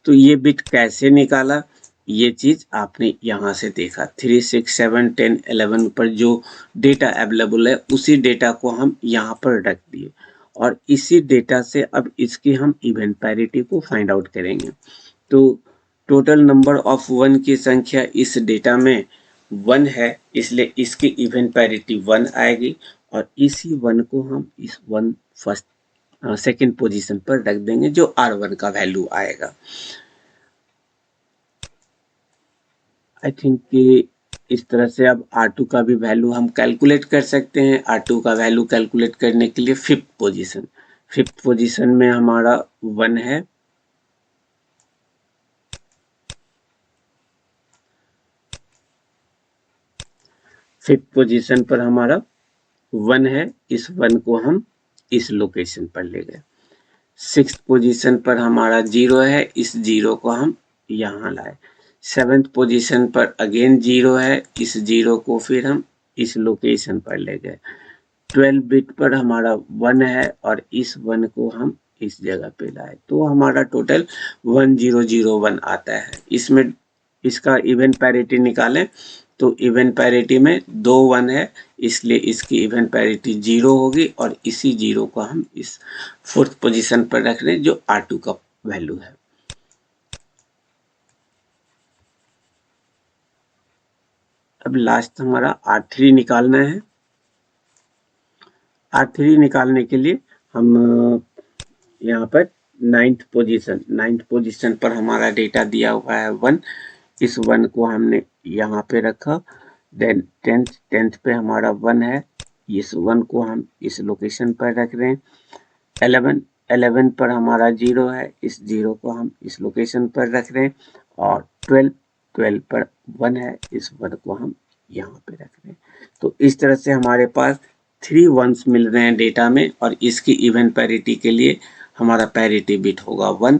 S1: तो ये बिट कैसे निकाला, ये चीज आपने यहाँ से देखा 3, 6, 7, 10, 11 पर जो डेटा अवेलेबल है उसी डेटा को हम यहाँ पर रख दिए और इसी डेटा से अब इसकी हम इवेंट पैरिटी को फाइंड आउट करेंगे। तो टोटल नंबर ऑफ 1 की संख्या इस डेटा में 1 है, इसलिए इसकी इवेंट पैरिटी 1 आएगी और इसी 1 को हम इस 1 फर्स्ट सेकेंड पोजीशन पर रख देंगे जो R1 का वैल्यू आएगा। आई थिंक कि इस तरह से अब R2 का भी वैल्यू हम कैलकुलेट कर सकते हैं। R2 का वैल्यू कैलकुलेट करने के लिए फिफ्थ पोजीशन में हमारा 1 है। फिफ्थ पोजीशन पर हमारा 1 है, इस 1 को हम इस लोकेशन पर ले गए। सिक्स्थ पोजीशन पर हमारा 0 है, इस 0 को हम यहाँ लाए। सेवेंथ पोजीशन पर अगेन 0 है, इस 0 को फिर हम इस लोकेशन पर ले गए। 12 बिट पर हमारा 1 है और इस 1 को हम इस जगह पे लाए, तो हमारा टोटल 1001 आता है। इसमें इसका इवेंट पैरिटी निकालें तो इवेंट पैरिटी में 2 1 है, इसलिए इसकी इवेंट पैरिटी 0 होगी और इसी 0 को हम इस फोर्थ पोजीशन पर रख रहे हैं जो R2 का वैल्यू है। अब लास्ट हमारा R3 निकालना है। R3 निकालने के लिए हम यहाँ पर नाइन्थ पोजीशन पर हमारा डेटा दिया हुआ है 1, इस 1 को हमने यहाँ पे रखा। देन टेंथ पे हमारा 1 है, इस 1 को हम इस लोकेशन पर रख रहे हैं। 11 पर हमारा 0 है, इस 0 को हम इस लोकेशन पर रख रहे हैं और 12 पर 1 है, इस 1 को हम यहाँ पे रख रहे हैं। तो इस तरह से हमारे पास 3 1s मिल रहे हैं डेटा में और इसकी इवेंट पैरिटी के लिए हमारा पैरिटी बिट होगा 1।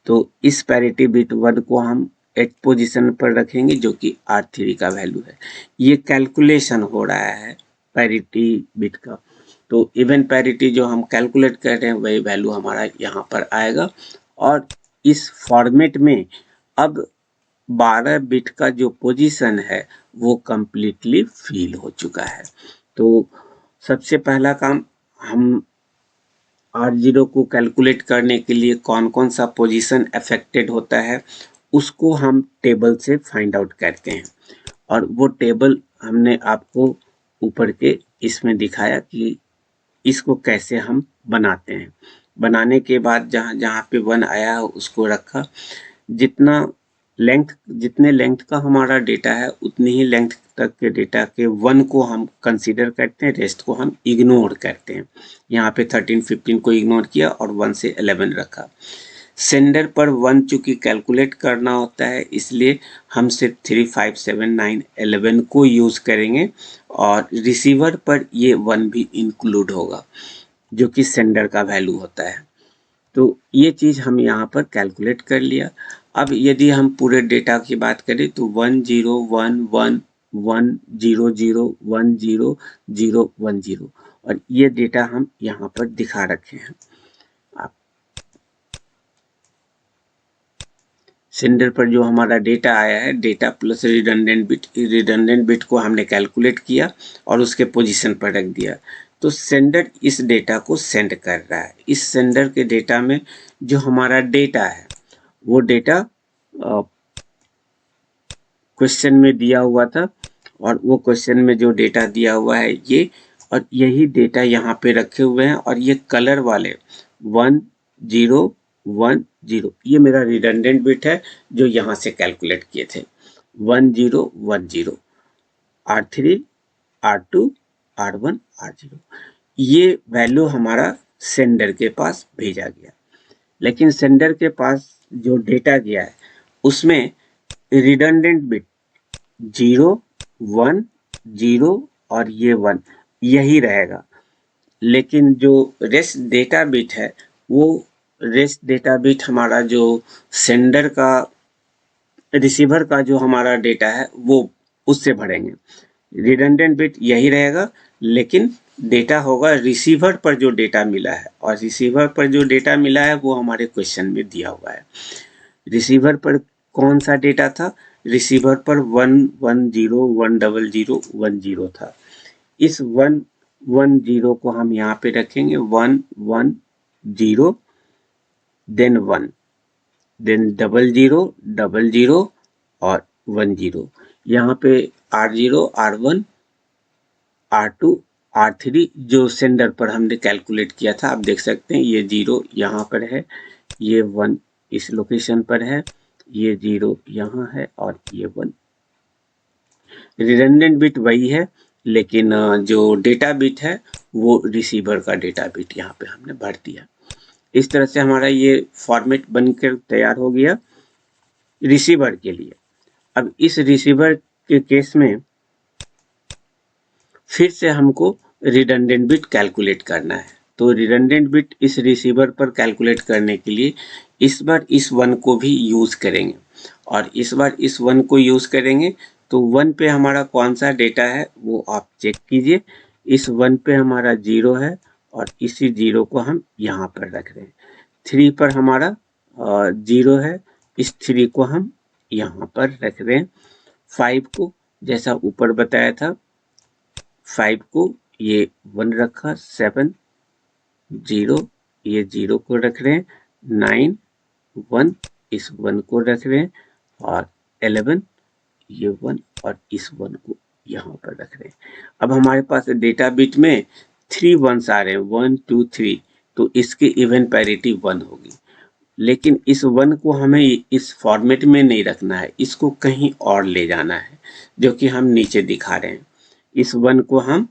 S1: तो इस पैरिटी बिट 1 को हम 8 पोजीशन पर रखेंगे जो कि R3 का वैल्यू है। ये कैलकुलेशन हो रहा है पैरिटी बिट का, तो इवेंट पैरिटी जो हम कैलकुलेट कर रहे हैं वही वैल्यू हमारा यहाँ पर आएगा और इस फॉर्मेट में अब 12 बिट का जो पोजीशन है वो कंप्लीटली फिल हो चुका है। तो सबसे पहला काम हम R0 को कैलकुलेट करने के लिए कौन कौन सा पोजीशन अफेक्टेड होता है उसको हम टेबल से फाइंड आउट करते हैं और वो टेबल हमने आपको ऊपर के इसमें दिखाया कि इसको कैसे हम बनाते हैं। बनाने के बाद जहाँ जहाँ पे 1 आया है उसको रखा, जितने लेंथ का हमारा डेटा है उतनी ही लेंथ तक के डेटा के 1 को हम कंसीडर करते हैं, रेस्ट को हम इग्नोर करते हैं। यहाँ पे 13 15 को इग्नोर किया और 1 से 11 रखा। सेंडर पर 1 चूंकि कैलकुलेट करना होता है इसलिए हम सिर्फ 3 5 7 9 11 को यूज करेंगे और रिसीवर पर ये 1 भी इंक्लूड होगा जो कि सेंडर का वैल्यू होता है। तो ये चीज हम यहाँ पर कैलकुलेट कर लिया। अब यदि हम पूरे डेटा की बात करें तो 1 0 1 1 1 0 0 1 0 0 1 0 और ये डेटा हम यहाँ पर दिखा रखे हैं। सेंडर पर जो हमारा डेटा आया है, डेटा प्लस रिडंडेंट बिट को हमने कैलकुलेट किया और उसके पोजीशन पर रख दिया। तो सेंडर इस डेटा को सेंड कर रहा है। इस सेंडर के डेटा में जो हमारा डेटा है वो डेटा क्वेश्चन में दिया हुआ था और वो क्वेश्चन में जो डेटा दिया हुआ है ये, और यही डेटा यहाँ पे रखे हुए हैं और ये कलर वाले 1 0 1 0 ये मेरा रिडंडेंट बिट है जो यहाँ से कैलकुलेट किए थे। 1 0 1 0 R3 R2 R1 R0 ये वैल्यू हमारा सेंडर के पास भेजा गया, लेकिन सेंडर के पास जो डेटा गया है उसमें रिडंडेंट बिट 0 1 0 और ये 1 यही रहेगा, लेकिन जो रेस्ट डेटा बिट है वो रेस्ट डेटा बिट हमारा जो सेंडर का रिसीवर का जो हमारा डेटा है वो उससे भरेंगे। रिडंडेंट बिट यही रहेगा, लेकिन डेटा होगा रिसीवर पर जो डेटा मिला है और रिसीवर पर जो डेटा मिला है वो हमारे क्वेश्चन में दिया हुआ है। रिसीवर पर कौन सा डेटा था? रिसीवर पर 110 100 था। इस 110 को हम यहाँ पे रखेंगे 110 देन 1 देन 0000 और 10। यहाँ पे R0 R1 R2 R3 जो सेंडर पर हमने कैलकुलेट किया था, आप देख सकते हैं ये 0 यहाँ पर है, ये 1 इस लोकेशन पर है, ये 0 यहाँ है और ये 1। रिडंडेंट बिट वही है, लेकिन जो डेटा बिट है वो रिसीवर का डेटा बिट यहाँ पे हमने भर दिया। इस तरह से हमारा ये फॉर्मेट बनकर तैयार हो गया रिसीवर के लिए। अब इस रिसीवर के केस में फिर से हमको रिडंडेंट बिट कैलकुलेट करना है। तो रिडंडेंट बिट इस रिसीवर पर कैलकुलेट करने के लिए इस बार इस 1 को भी यूज करेंगे, और इस बार इस 1 को यूज करेंगे तो 1 पे हमारा कौन सा डेटा है वो आप चेक कीजिए। इस 1 पे हमारा 0 है और इसी 0 को हम यहाँ पर रख रहे हैं। 3 पर हमारा 0 है, इस 3 को हम यहाँ पर रख रहे हैं। 5 को जैसा ऊपर बताया था 5 को ये 1 रखा, 7 0 ये 0 को रख रहे हैं, 9 1 इस 1 को रख रहे हैं और 11 ये 1 और इस 1 को यहाँ पर रख रहे हैं। अब हमारे पास डेटा बिट में 3 1s आ रहे हैं 1 2 3, तो इसकी इवन पैरिटी 1 होगी। लेकिन इस 1 को हमें इस फॉर्मेट में नहीं रखना है, इसको कहीं और ले जाना है, जो कि हम नीचे दिखा रहे हैं। इस 1 को हम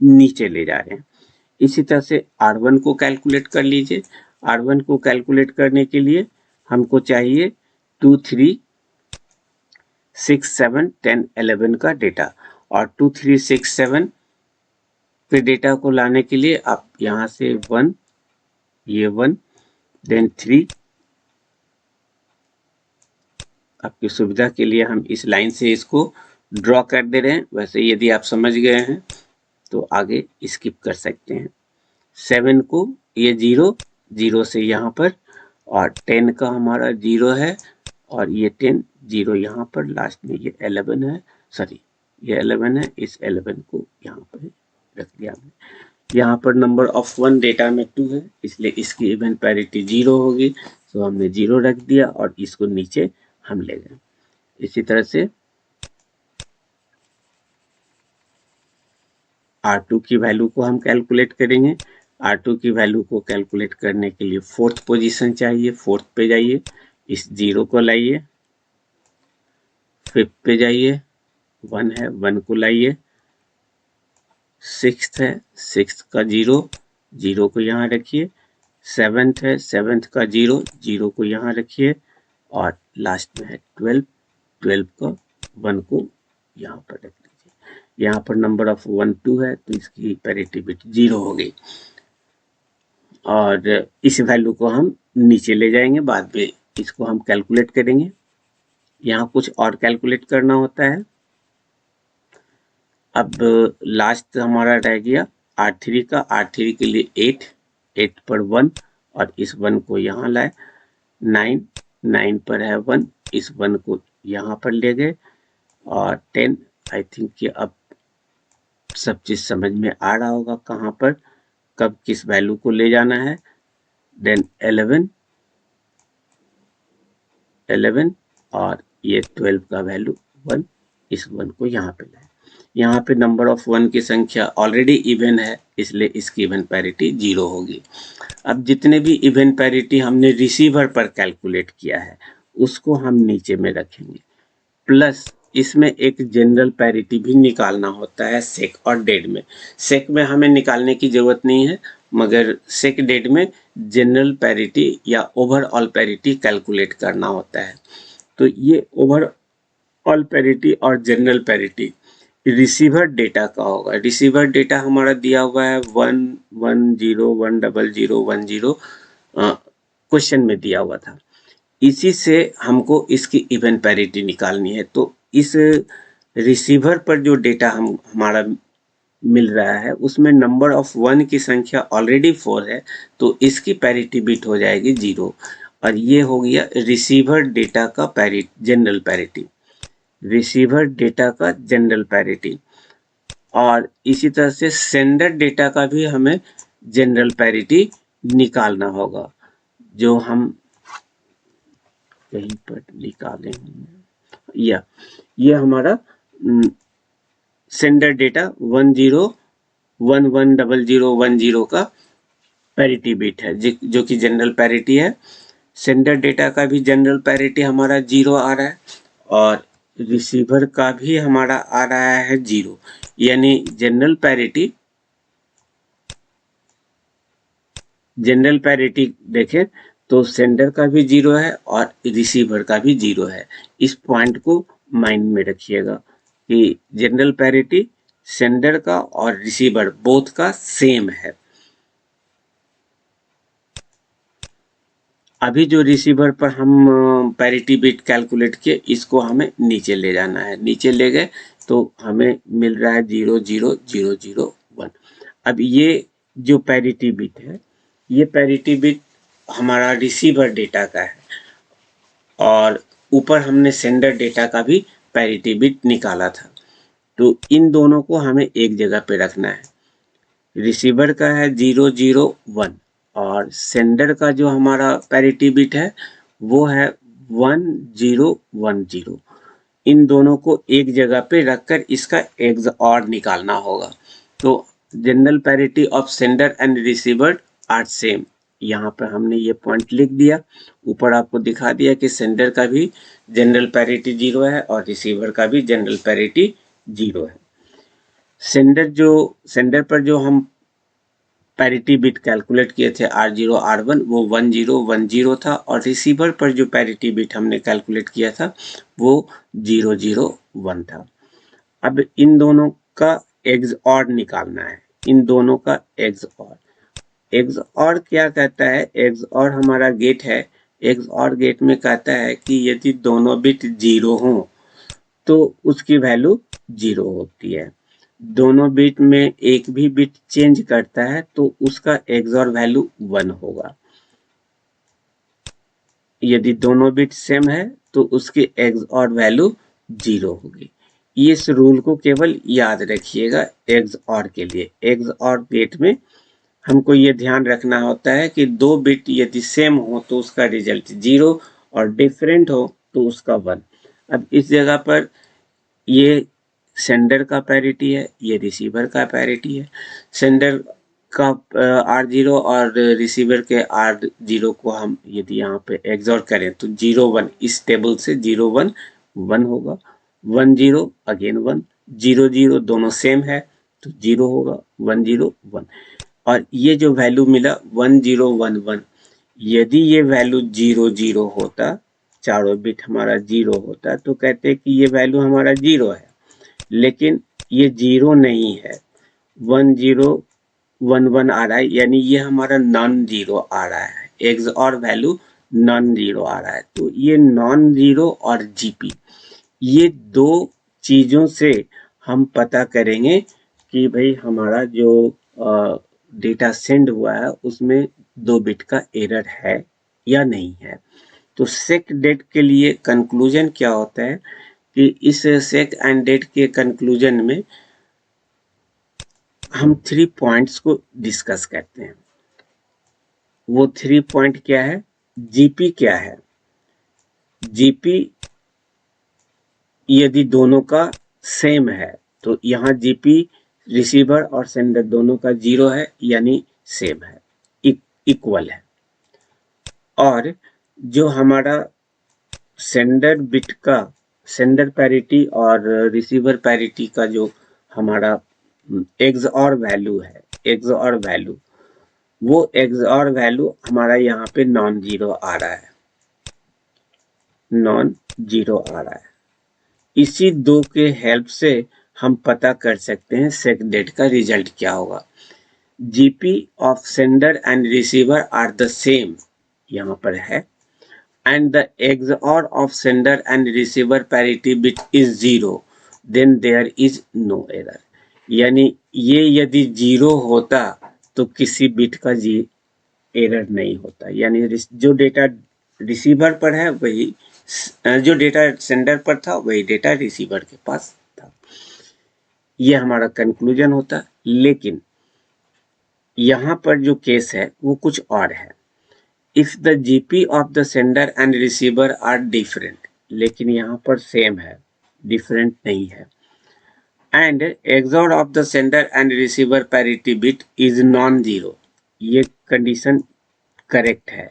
S1: नीचे ले जा रहे हैं। इसी तरह से R1 को कैलकुलेट कर लीजिए। R1 को कैलकुलेट करने के लिए हमको चाहिए 2 3 6 7 10 11 का डेटा, और 2 3 6 7 के डेटा को लाने के लिए आप यहाँ से 1 ये 1 देन 3, आपकी सुविधा के लिए हम इस लाइन से इसको ड्रॉ कर दे रहे हैं। वैसे यदि आप समझ गए हैं तो आगे स्किप कर सकते हैं। 7 को ये 0 0 से यहाँ पर, और 10 का हमारा 0 है और ये 10 0 यहाँ पर, लास्ट में ये 11 है, सॉरी ये 11 है, इस 11 को यहाँ पर रख दिया हमने। यहाँ पर नंबर ऑफ 1 डेटा में 2 है, इसलिए इसकी इवन पैरिटी 0 होगी, तो हमने 0 रख दिया और इसको नीचे हम ले गए। इसी तरह से R2 की वैल्यू को हम कैलकुलेट करेंगे। R2 की वैल्यू को कैलकुलेट करने के लिए 4th पोजीशन चाहिए, 4th पे जाइए, इस 0 को लाइए, 5th पे जाइए, 1 है 1 को लाइए, 6th है 6th का 0 0 को यहाँ रखिए, 7th है 7th का 0 0 को यहाँ रखिए, और लास्ट में है 12 12 का 1 को यहाँ पर रख दीजिए। यहाँ पर नंबर ऑफ 1 2 है, तो इसकी पैरिटी बिट 0 हो गई, और इस वैल्यू को हम नीचे ले जाएंगे, बाद में इसको हम कैलकुलेट करेंगे। यहाँ कुछ और कैलकुलेट करना होता है। अब लास्ट हमारा रह गया R3 का। R3 के लिए 8 पर 1 और इस 1 को यहाँ लाए, 9 पर है 1, इस 1 को यहाँ पर ले गए, और 10 आई थिंक कि अब सब चीज समझ में आ रहा होगा कहाँ पर कब किस वैल्यू को ले जाना है। देन 11 और ये 12 का वैल्यू 1, इस 1 को यहाँ पे लाए। यहाँ पे नंबर ऑफ 1 की संख्या ऑलरेडी इवन है, इसलिए इसकी इवन पैरिटी 0 होगी। अब जितने भी इवन पैरिटी हमने रिसीवर पर कैलकुलेट किया है उसको हम नीचे में रखेंगे, प्लस इसमें एक जनरल पैरिटी भी निकालना होता है सेक और डेड में। सेक में हमें निकालने की जरूरत नहीं है, मगर सेक डेड में जनरल पैरिटी या ओवरऑल पैरिटी कैलकुलेट करना होता है। तो ये ओवरऑल पैरिटी और जनरल पैरिटी रिसीवर डेटा का होगा। रिसीवर डेटा हमारा दिया हुआ है 1 1 0 1 0 0 1 0 क्वेश्चन में दिया हुआ था। इसी से हमको इसकी इवन पैरिटी निकालनी है। तो इस रिसीवर पर जो डेटा हमारा मिल रहा है उसमें नंबर ऑफ 1 की संख्या ऑलरेडी 4 है, तो इसकी पैरिटी बिट हो जाएगी 0। और ये हो गया रिसीवर डेटा का जनरल पैरिटी, रिसीवर डेटा का जनरल पैरिटी। और इसी तरह से सेंडर डेटा का भी हमें जनरल पैरिटी निकालना होगा, जो हम कहीं पर निकाले होंगे। या ये हमारा सेंडर डेटा 10110010 का पैरिटी बिट है, जो कि जनरल पैरिटी है। सेंडर डेटा का भी जनरल पैरिटी हमारा 0 आ रहा है और रिसीवर का भी हमारा आ रहा है 0, यानी जनरल पैरिटी देखें तो सेंडर का भी 0 है और रिसीवर का भी 0 है। इस पॉइंट को माइंड में रखिएगा कि जनरल पैरिटी सेंडर का और रिसीवर बोथ का सेम है। अभी जो रिसीवर पर हम पैरिटी बिट कैलकुलेट किए, इसको हमें नीचे ले जाना है। नीचे ले गए तो हमें मिल रहा है 00001। अब ये जो पैरिटी बिट है, ये पैरिटी बिट हमारा रिसीवर डेटा का है और ऊपर हमने सेंडर डेटा का भी पैरिटी बिट निकाला था। तो इन दोनों को हमें एक जगह पे रखना है। रिसीवर का है 001 और सेंडर का जो हमारा पैरिटी बिट है वो है 1010। इन दोनों को एक जगह पे रखकर इसका XOR निकालना होगा। तो general parity of sender and receiver are same. यहाँ पर हमने ये पॉइंट लिख दिया, ऊपर आपको दिखा दिया कि सेंडर का भी जनरल पैरिटी 0 है और रिसीवर का भी जनरल पैरिटी 0 है। सेंडर पर जो हम पैरिटी बिट कैलकुलेट किए थे R0 R1 वो 1010 था और रिसीवर पर जो पैरिटी बिट हमने कैलकुलेट किया था वो 001 था। अब इन दोनों का XOR निकालना है, इन दोनों का XOR क्या कहता है? XOR हमारा गेट है। XOR गेट में कहता है कि यदि दोनों बिट 0 हो तो उसकी वैल्यू 0 होती है। दोनों बिट में एक भी बिट चेंज करता है तो उसका XOR वैल्यू 1 होगा। यदि दोनों बिट सेम है तो उसकी XOR वैल्यू 0 होगी। इस रूल को केवल याद रखिएगा XOR के लिए। XOR गेट में हमको ये ध्यान रखना होता है कि दो बिट यदि सेम हो तो उसका रिजल्ट 0 और डिफरेंट हो तो उसका 1। अब इस जगह पर ये सेंडर का पैरिटी है, ये रिसीवर का पैरिटी है। सेंडर का R0 और रिसीवर के R0 को हम यदि यहाँ पे XOR करें तो 0 1, इस टेबल से 0 1 1 होगा, 1 0 अगेन 1, 0 0 दोनों सेम है तो 0 होगा, 1 0 1। और ये जो वैल्यू मिला 1 0 1 1, यदि ये वैल्यू 0 0 होता, चारों बिट हमारा 0 होता तो कहते कि ये वैल्यू हमारा 0 है, लेकिन ये 0 नहीं है, 1 0 1 1 आ रहा है, यानी ये हमारा नॉन जीरो आ रहा है। XOR वैल्यू नॉन जीरो आ रहा है। तो ये नॉन जीरो और GP, ये दो चीजों से हम पता करेंगे कि भाई हमारा जो डेटा सेंड हुआ है उसमें 2 बिट का एरर है या नहीं है। तो सेक डेट के लिए कंक्लूजन क्या होता है कि इस सेक एंड डेट के कंक्लूजन में हम 3 पॉइंट्स को डिस्कस करते हैं। वो 3 पॉइंट क्या है? GP क्या है? GP यदि दोनों का सेम है तो यहाँ GP रिसीवर और सेंडर दोनों का 0 है, यानी सेम है, इक्वल है। और जो हमारा सेंडर बिट का सेंडर पैरिटी और रिसीवर पैरिटी का जो हमारा XOR वैल्यू है, XOR वैल्यू, वो XOR वैल्यू हमारा यहाँ पे नॉन जीरो आ रहा है, नॉन जीरो आ रहा है। इसी दो के हेल्प से हम पता कर सकते हैं सेक डेट का रिजल्ट क्या होगा। GP of sender and receiver are the same, यहाँ पर है, and the XOR of sender and receiver parity bit is 0, then there is no error। यानी ये यदि 0 होता तो किसी बिट का एरर नहीं होता, यानी जो डेटा रिसीवर पर है वही जो डेटा सेंडर पर था वही डेटा रिसीवर के पास था। ये हमारा कंक्लूजन होता है। लेकिन यहाँ पर जो केस है वो कुछ और है। If the GP of the sender and receiver are different, लेकिन यहाँ पर सेम है, डिफरेंट नहीं है। And XOR of the sender and receiver parity bit is non zero, ये कंडीशन करेक्ट है।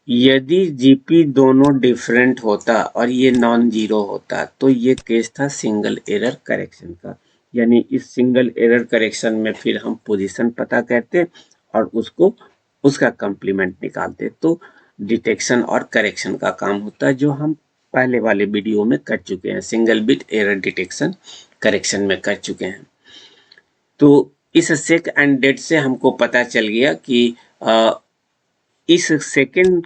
S1: यदि जीपी दोनों डिफरेंट होता और ये नॉन जीरो होता तो ये केस था सिंगल एरर करेक्शन का। यानी इस सिंगल एरर करेक्शन में फिर हम पोजीशन पता करते और उसको उसका कंप्लीमेंट निकालते, तो डिटेक्शन और करेक्शन का काम होता है, जो हम पहले वाले वीडियो में कर चुके हैं, single bit error detection correction में कर चुके हैं। तो इस सेक एंड डेट से हमको पता चल गया कि इस सेकेंड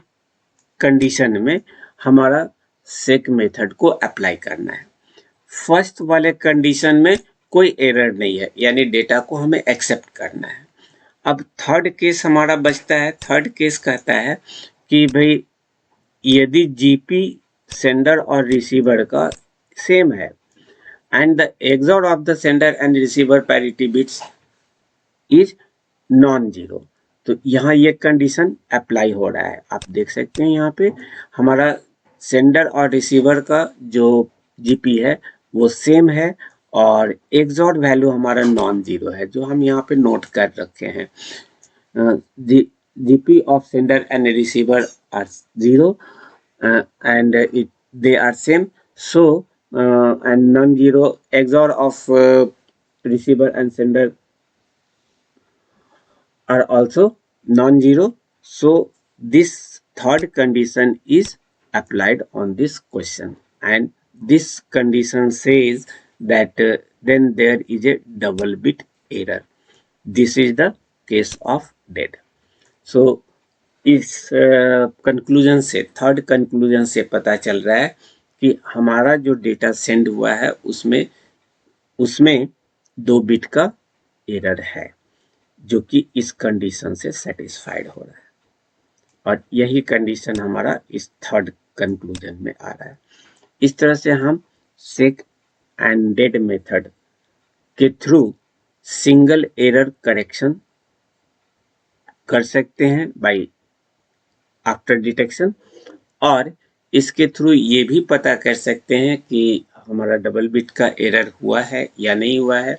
S1: कंडीशन में हमारा सेक मेथड को अप्लाई करना है। फर्स्ट वाले कंडीशन में कोई एरर नहीं है, यानी डेटा को हमें एक्सेप्ट करना है। अब थर्ड केस हमारा बचता है। थर्ड केस कहता है कि भाई यदि जीपी सेंडर और रिसीवर का सेम है and the XOR of the sender and receiver parity bits is non zero, तो यहाँ ये कंडीशन अप्लाई हो रहा है। आप देख सकते हैं यहाँ पे हमारा सेंडर और रिसीवर का जो जीपी है वो सेम है और एक्सॉर वैल्यू हमारा नॉन जीरो है, जो हम यहाँ पे नोट कर रखे हैं। GP of sender and receiver are zero and they are same, so and non-zero XOR of receiver and sender are also non-zero, so this third condition is applied on this question, and this condition says that then there is a double bit error. This is the case of dead. So इस conclusion से, third conclusion से पता चल रहा है कि हमारा जो डेटा सेंड हुआ है उसमें 2 बिट का एरर है, जो कि इस कंडीशन से सेटिस्फाइड हो रहा है, और यही कंडीशन हमारा इस थर्ड कंक्लूजन में आ रहा है। इस तरह से हम सेक एंड डेड मेथड के थ्रू सिंगल एरर करेक्शन कर सकते हैं बाय आफ्टर डिटेक्शन, और इसके थ्रू ये भी पता कर सकते हैं कि हमारा डबल बिट का एरर हुआ है या नहीं हुआ है।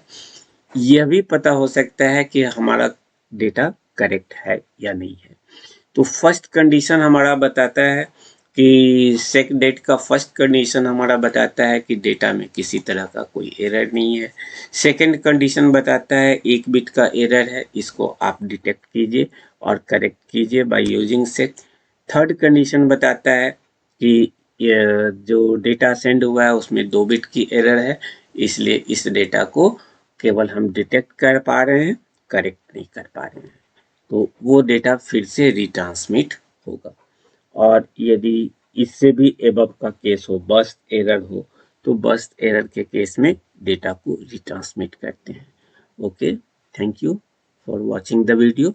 S1: यह भी पता हो सकता है कि हमारा डेटा करेक्ट है या नहीं है। तो फर्स्ट कंडीशन हमारा बताता है कि सेक डेट का फर्स्ट कंडीशन हमारा बताता है कि डेटा में किसी तरह का कोई एरर नहीं है। सेकंड कंडीशन बताता है 1 बिट का एरर है, इसको आप डिटेक्ट कीजिए और करेक्ट कीजिए by using SEC. Third condition बताता है कि जो डेटा सेंड हुआ है उसमें 2 बिट की एरर है, इसलिए इस डेटा को केवल हम डिटेक्ट कर पा रहे हैं, करेक्ट नहीं कर पा रहे हैं, तो वो डेटा फिर से रिट्रांसमिट होगा। और यदि इससे भी एबव का केस हो, बर्स्ट एरर हो, तो बर्स्ट एरर के केस में डेटा को रिट्रांसमिट करते हैं। Okay, thank you for watching the video.